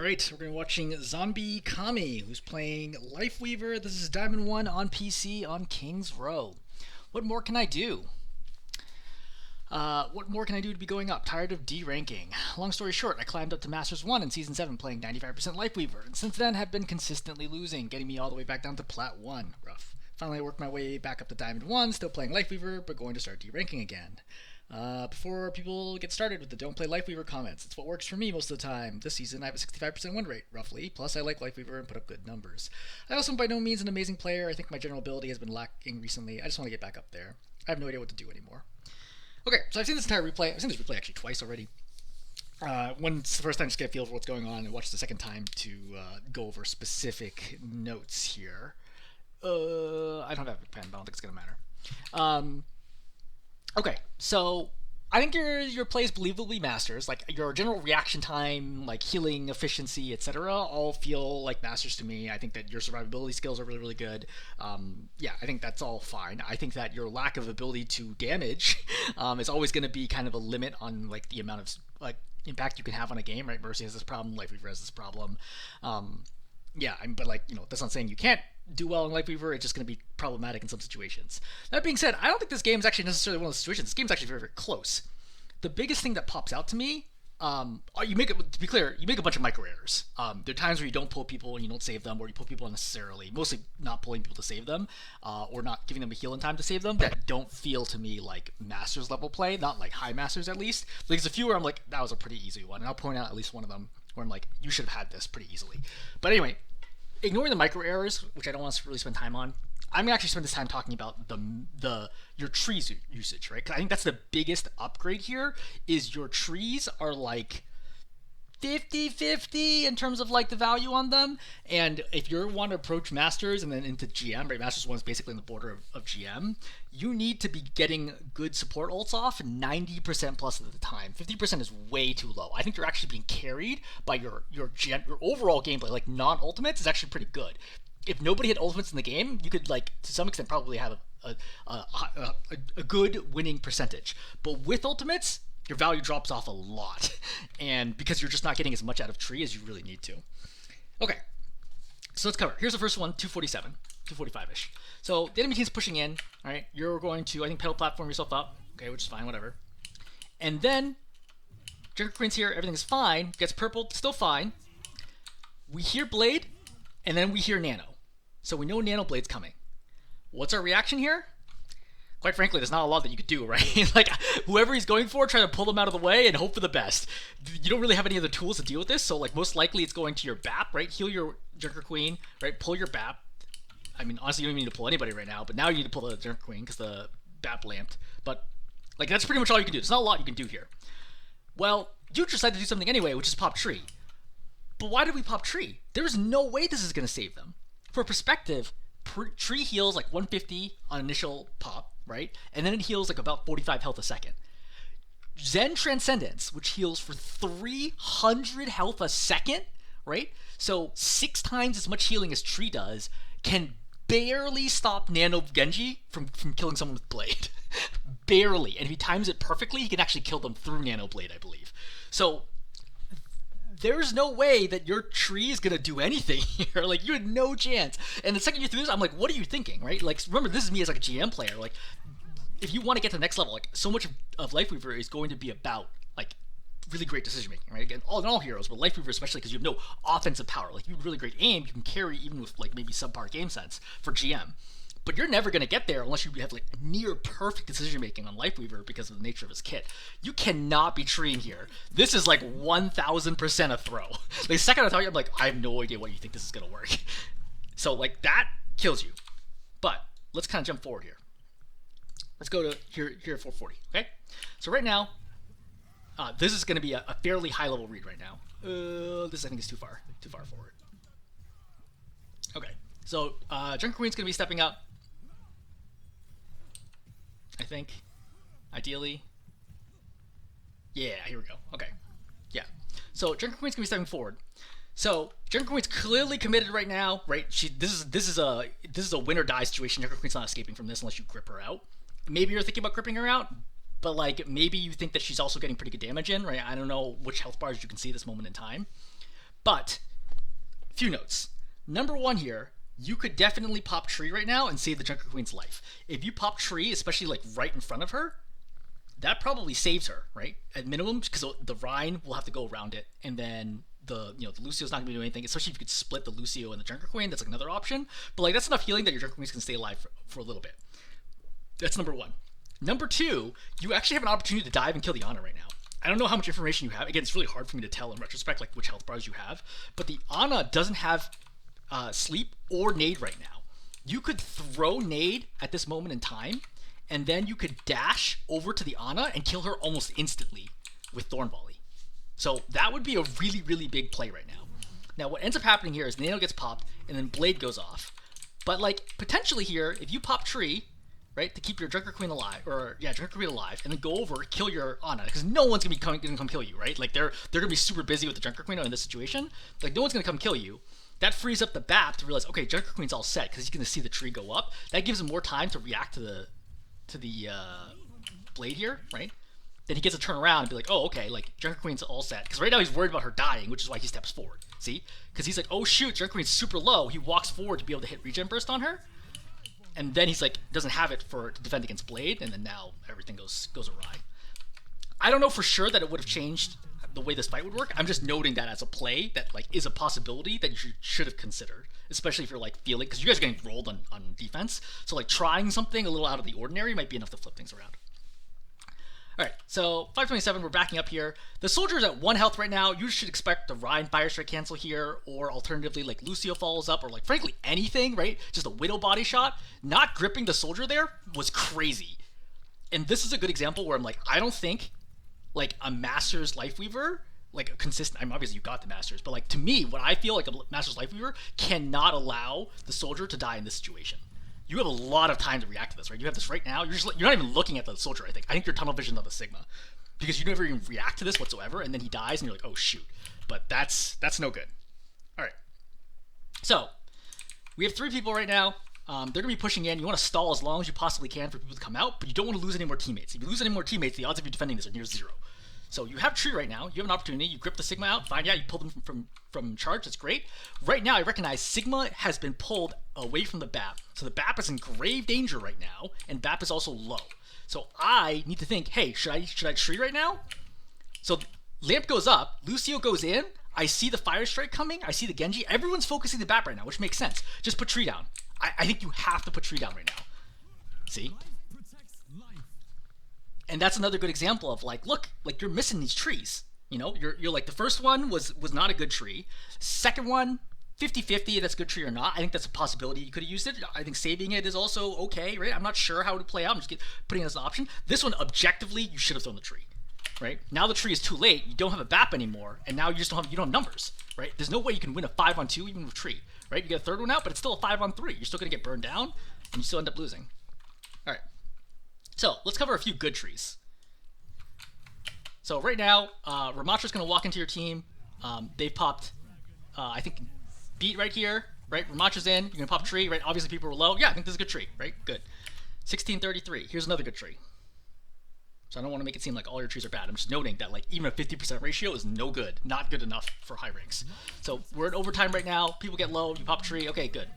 Alright, we're going to be watching Zonbikami, who's playing Lifeweaver. This is Diamond 1 on PC on King's Row. What more can I do? What more can I do to be going up? Tired of D-ranking. Long story short, I climbed up to Masters 1 in Season 7 playing 95% Lifeweaver, and since then have been consistently losing, getting me all the way back down to Plat 1. Rough. Finally, I worked my way back up to Diamond 1, still playing Lifeweaver, but going to start D-ranking again. Before people get started with the don't play Lifeweaver comments, it's what works for me most of the time. This season I have a 65% win rate, roughly, plus I like Lifeweaver and put up good numbers. I also am by no means an amazing player. I think my general ability has been lacking recently. I just want to get back up there. I have no idea what to do anymore. Okay, so I've seen this entire replay. I've seen this replay actually twice already. Once the first time just get a feel for what's going on, and watch the second time to go over specific notes here. I don't have a pen, but I don't think it's going to matter. Okay, so I think your plays believably masters. Like your general reaction time, like healing efficiency, etc., all feel like masters to me. I think that your survivability skills are really, really good. Yeah, I think that's all fine. I think that your lack of ability to damage is always going to be kind of a limit on like the amount of like impact you can have on a game. Right, Mercy has this problem, Lifeweaver has this problem. Yeah, but like that's not saying you can't do well in Lifeweaver. It's just going to be problematic in some situations. That being said, I don't think this game is actually necessarily one of those situations. This game's actually very, very close. The biggest thing that pops out to me, you make it to be clear, you make a bunch of micro errors. There are times where you don't pull people and you don't save them, or you pull people unnecessarily. Mostly not pulling people to save them, or not giving them a heal in time to save them. That don't feel to me like Masters level play, not like high Masters at least. Like, there's a few where I'm like, that was a pretty easy one, and I'll point out at least one of them where I'm like, you should have had this pretty easily. But anyway, ignoring the micro errors, which I don't want to really spend time on, I'm gonna actually spend this time talking about your trees usage, right? Because I think that's the biggest upgrade here. Is your trees are like 50-50 in terms of like the value on them, and if you want to approach Masters and then into GM, right? Masters 1 is basically on the border of GM. You need to be getting good support ults off 90% plus of the time. 50% is way too low. I think you're actually being carried by your overall gameplay. Like non-ultimates is actually pretty good. If nobody had ultimates in the game, you could like to some extent probably have a good winning percentage. But with ultimates, your value drops off a lot, and because you're just not getting as much out of tree as you really need to. Okay, so let's cover. Here's the first one, 247, 245-ish. So the enemy team's pushing in, all right? You're going to, I think, pedal platform yourself up, okay, which is fine, whatever. And then, Junker Queen's here, everything's fine, gets purple, still fine. We hear Blade, and then we hear Nano. So we know Nano Blade's coming. What's our reaction here? Quite frankly, there's not a lot that you could do, right? Like, whoever he's going for, try to pull him out of the way and hope for the best. You don't really have any other tools to deal with this, so, like, most likely it's going to your BAP, right? Heal your Junker Queen, right? Pull your BAP. I mean, honestly, you don't even need to pull anybody right now, but now you need to pull the Junker Queen because the BAP lamped. But, like, that's pretty much all you can do. There's not a lot you can do here. Well, you decided to do something anyway, which is pop tree. But why did we pop tree? There's no way this is going to save them. For perspective, tree heals like 150 on initial pop, right? And then it heals like about 45 health a second. Zen Transcendence, which heals for 300 health a second, right? So 6 times as much healing as tree does, can barely stop Nano Genji from killing someone with Blade. Barely. And if he times it perfectly, he can actually kill them through Nano Blade, I believe. So there's no way that your tree is going to do anything here. Like, you had no chance. And the second you threw this, I'm like, what are you thinking, right? Like, remember, this is me as like a GM player. Like, if you want to get to the next level, like, so much of Lifeweaver is going to be about, like, really great decision making, right? Again, all heroes, but Lifeweaver especially because you have no offensive power. Like, you have really great aim, you can carry even with, like, maybe subpar game sense for GM. But you're never going to get there unless you have like near perfect decision making on Lifeweaver because of the nature of his kit. You cannot be treeing here. This is like 1000% a throw. Like, the second I tell you, I'm like, I have no idea what you think this is going to work. So like that kills you. But let's kind of jump forward here. Let's go to here at 440. Okay. So right now, this is going to be a fairly high level read right now. This I think is too far forward. Okay. So Junker Queen's going to be stepping up. I think, ideally. Yeah, here we go. Okay, yeah. So Junker Queen's gonna be stepping forward. So Junker Queen's clearly committed right now, right? This is a win or die situation. Junker Queen's not escaping from this unless you grip her out. Maybe you're thinking about gripping her out, but like maybe you think that she's also getting pretty good damage in, right? I don't know which health bars you can see at this moment in time. But few notes. Number one here, you could definitely pop tree right now and save the Junker Queen's life. If you pop tree, especially like right in front of her, that probably saves her, right? At minimum, because the Rhine will have to go around it, and then the Lucio's not gonna be doing anything. Especially if you could split the Lucio and the Junker Queen, that's like another option. But like that's enough healing that your Junker Queen's can stay alive for a little bit. That's number one. Number two, you actually have an opportunity to dive and kill the Ana right now. I don't know how much information you have. Again, it's really hard for me to tell in retrospect, like which health bars you have. But the Ana doesn't have sleep or nade right now. You could throw nade at this moment in time, and then you could dash over to the Ana and kill her almost instantly with Thorn Volley. So that would be a really, really big play right now. Now, what ends up happening here is Nano gets popped, and then Blade goes off. But like potentially here, if you pop tree, right, to keep your Junker Queen alive, Junker Queen alive, and then go over, kill your Ana, because no one's gonna come kill you, right? Like they're gonna be super busy with the Junker Queen in this situation. Like no one's gonna come kill you. That frees up the BAP to realize, okay, Junker Queen's all set because he's gonna see the tree go up. That gives him more time to react to the Blade here, right? Then he gets to turn around and be like, oh, okay, like Junker Queen's all set. Because right now he's worried about her dying, which is why he steps forward. See? Because he's like, oh shoot, Junker Queen's super low. He walks forward to be able to hit regen burst on her. And then he's like, doesn't have it to defend against Blade, and then now everything goes awry. I don't know for sure that it would have changed the way this fight would work. I'm just noting that as a play that like is a possibility that you should have considered, especially if you're like feeling, because you guys are getting rolled on defense. So like trying something a little out of the ordinary might be enough to flip things around. All right, so 527, we're backing up here. The soldier's at 1 health right now. You should expect the Rhine Fire Strike cancel here, or alternatively, like Lucio follows up, or like frankly anything, right? Just a Widow body shot. Not gripping the soldier there was crazy. And this is a good example where I'm like, I don't think like a Masters Lifeweaver, like a consistent, I mean, obviously you got the Masters, but like to me, what I feel like a Masters Lifeweaver cannot allow the soldier to die in this situation. You have a lot of time to react to this, right? You have this right now. You're not even looking at the soldier. I think you're tunnel vision on the Sigma, because you never even react to this whatsoever, and then he dies, and you're like, oh shoot. But that's no good. All right. So we have 3 people right now. They're gonna be pushing in. You want to stall as long as you possibly can for people to come out, but you don't want to lose any more teammates. If you lose any more teammates, the odds of you defending this are near 0. So you have tree right now. You have an opportunity. You grip the Sigma out. Find out. You pull them from charge. That's great. Right now, I recognize Sigma has been pulled away from the BAP. So the BAP is in grave danger right now, and BAP is also low. So I need to think, hey, should I tree right now? So Lamp goes up. Lucio goes in. I see the Fire Strike coming. I see the Genji. Everyone's focusing the BAP right now, which makes sense. Just put tree down. I think you have to put tree down right now. See? And that's another good example of like, look, like you're missing these trees. You know, you're like, the first one was not a good tree. Second one, 50-50 if that's a good tree or not. I think that's a possibility. You could have used it. I think saving it is also okay, right? I'm not sure how it would play out. I'm just putting it as an option. This one, objectively, you should have thrown the tree, right? Now the tree is too late. You don't have a BAP anymore, and now you don't have numbers, right? There's no way you can win a 5-on-2 even with tree, right? You get a third one out, but it's still a 5-on-3. You're still gonna get burned down, and you still end up losing. All right. So let's cover a few good trees. So right now, Ramatra's going to walk into your team. They've popped, I think, beat right here, right? Ramatra's in. You're going to pop tree, right? Obviously people were low. Yeah, I think this is a good tree, right? Good. 1633. Here's another good tree. So I don't want to make it seem like all your trees are bad. I'm just noting that like even a 50% ratio is no good. Not good enough for high ranks. So we're in overtime right now. People get low. You pop tree. Okay, good.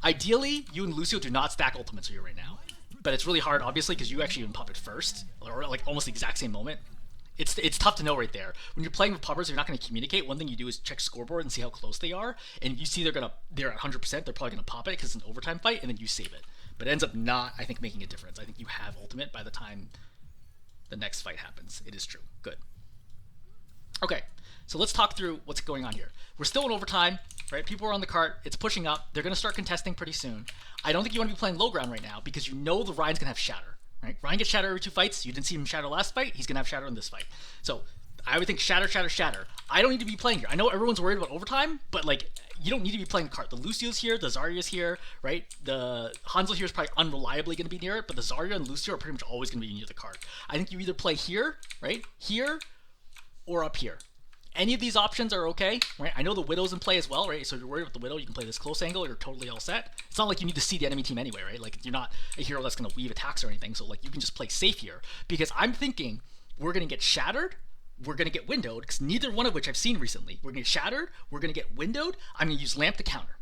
Ideally, you and Lucio do not stack ultimates here right now. But it's really hard, obviously, because you actually even pop it first, or like almost the exact same moment. It's tough to know right there. When you're playing with poppers, you're not going to communicate. One thing you do is check scoreboard and see how close they are. And if you see they're at 100%, they're probably going to pop it because it's an overtime fight, and then you save it. But it ends up not, I think, making a difference. I think you have ultimate by the time the next fight happens. It is true. Good. Okay, so let's talk through what's going on here. We're still in overtime, right? People are on the cart. It's pushing up. They're going to start contesting pretty soon. I don't think you want to be playing low ground right now because you know the Ryan's going to have shatter, right? Ryan gets shatter every 2 fights. You didn't see him shatter last fight. He's going to have shatter in this fight. So I would think shatter, shatter, shatter. I don't need to be playing here. I know everyone's worried about overtime, but like you don't need to be playing the cart. The Lucio's here, the Zarya's here, right? The Hanzo here is probably unreliably going to be near it, but the Zarya and Lucio are pretty much always going to be near the cart. I think you either play here, right? Here, or up here. Any of these options are okay, right? I know the Widow's in play as well, right? So if you're worried about the Widow, you can play this close angle. You're totally all set. It's not like you need to see the enemy team anyway, right? Like you're not a hero that's going to weave attacks or anything. So like you can just play safe here because I'm thinking we're going to get shattered we're going to get windowed, because neither one of which I've seen recently. We're going to get shattered, we're going to get windowed, I'm going to use lamp to counter.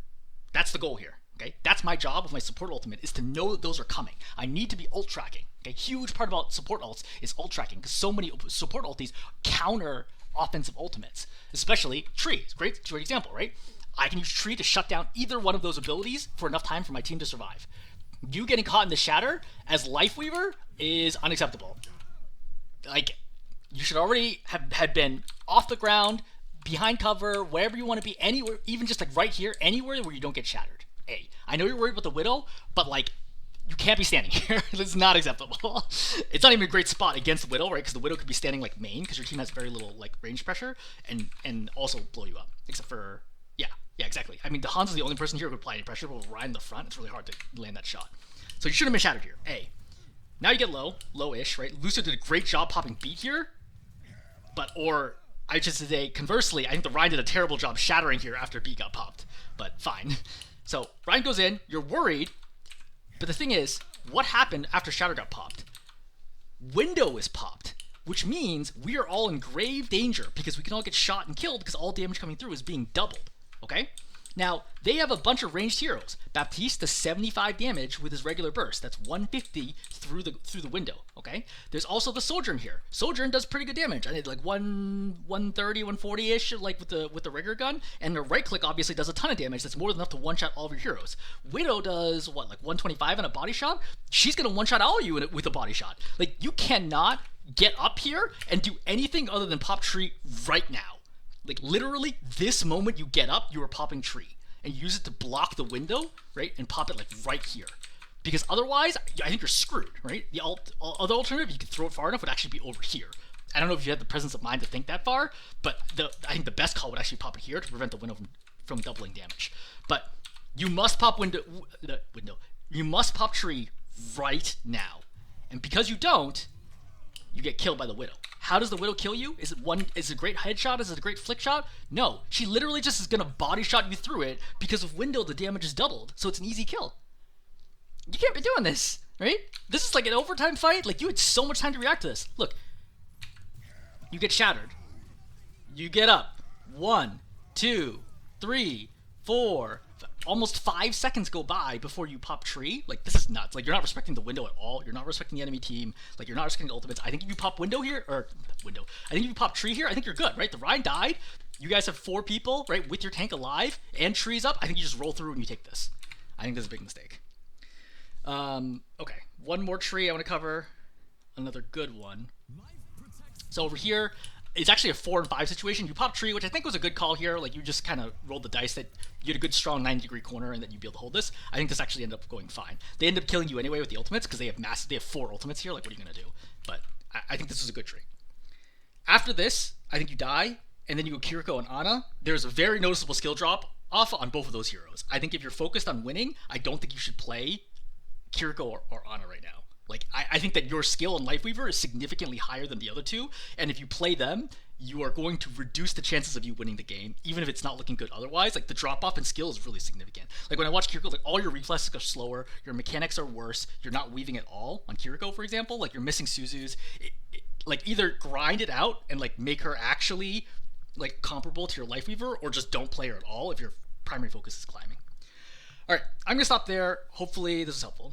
That's the goal here. Okay, that's my job with my support ultimate, is to know that those are coming. I need to be ult tracking. Okay, huge part about support ults is ult tracking, because so many support ultis counter offensive ultimates, especially Tree. Great example, right? I can use Tree to shut down either one of those abilities for enough time for my team to survive. You getting caught in the shatter as Lifeweaver is unacceptable. Like, you should already have been off the ground, behind cover, wherever you want to be, anywhere, even just like right here, anywhere where you don't get shattered. I know you're worried about the Widow, but like, you can't be standing here. It's not acceptable. It's not even a great spot against the Widow, right? Because the Widow could be standing like main, because your team has very little like range pressure, and also blow you up. Except for, yeah, exactly. I mean, the Hanzo's the only person here who could apply any pressure, but with Ryan in the front, it's really hard to land that shot. So you shouldn't have been shattered here. Now you get low-ish, right? Lucio did a great job popping beat here, I just say, conversely, I think the Ryan did a terrible job shattering here after beat got popped, but fine. So Ryan goes in, you're worried, but the thing is, what happened after shatter got popped? Window is popped, which means we are all in grave danger, because we can all get shot and killed, because all damage coming through is being doubled, okay? Now, they have a bunch of ranged heroes. Baptiste does 75 damage with his regular burst. That's 150 through the window, okay? There's also the Sojourn here. Sojourn does pretty good damage. I think like 130, 140-ish, like with the regular gun. And the right click obviously does a ton of damage. That's more than enough to one-shot all of your heroes. Widow does, what, like 125 on a body shot? She's going to one-shot all of you with a body shot. Like, you cannot get up here and do anything other than pop Tree right now. Like, literally, this moment you get up, you are popping Tree. And use it to block the window, right? And pop it, like, right here. Because otherwise, I think you're screwed, right? The other alternative, you can throw it far enough, would actually be over here. I don't know if you had the presence of mind to think that far, but I think the best call would actually pop it here to prevent the window from doubling damage. But you must pop you must pop Tree right now. And because you don't, you get killed by the Widow. How does the Widow kill you? Is it a great headshot? Is it a great flick shot? No. She literally just is going to body shot you through it, because with Window, the damage is doubled. So it's an easy kill. You can't be doing this, right? This is like an overtime fight. Like, you had so much time to react to this. Look. You get shattered. You get up. 1, 2, 3, 4... Almost 5 seconds go by before you pop Tree. Like, this is nuts. Like, you're not respecting the window at all. You're not respecting the enemy team. Like, you're not respecting the ultimates. I think if you pop window here, I think if you pop Tree here, I think you're good, right? The Ryan died. You guys have 4 people, right, with your tank alive, and Tree's up. I think you just roll through and you take this. I think this is a big mistake. Okay. One more Tree I want to cover. Another good one. So over here, it's actually a 4 and 5 situation. You pop Tree, which I think was a good call here. Like, you just kind of rolled the dice that you had a good strong 90-degree corner and that you'd be able to hold this. I think this actually ended up going fine. They end up killing you anyway with the ultimates, because they have 4 ultimates here. Like, what are you going to do? But I think this is a good tree. After this, I think you die, and then you go Kiriko and Ana. There's a very noticeable skill drop off on both of those heroes. I think if you're focused on winning, I don't think you should play Kiriko or Ana right now. Like, I think that your skill in Lifeweaver is significantly higher than the other two, and if you play them, you are going to reduce the chances of you winning the game, even if it's not looking good otherwise. Like, the drop-off in skill is really significant. Like, when I watch Kiriko, like, all your reflexes are slower, your mechanics are worse, you're not weaving at all. On Kiriko, for example, like, you're missing Suzu's. Like, either grind it out and, like, make her actually, like, comparable to your Lifeweaver, or just don't play her at all if your primary focus is climbing. Alright, I'm going to stop there. Hopefully this is helpful.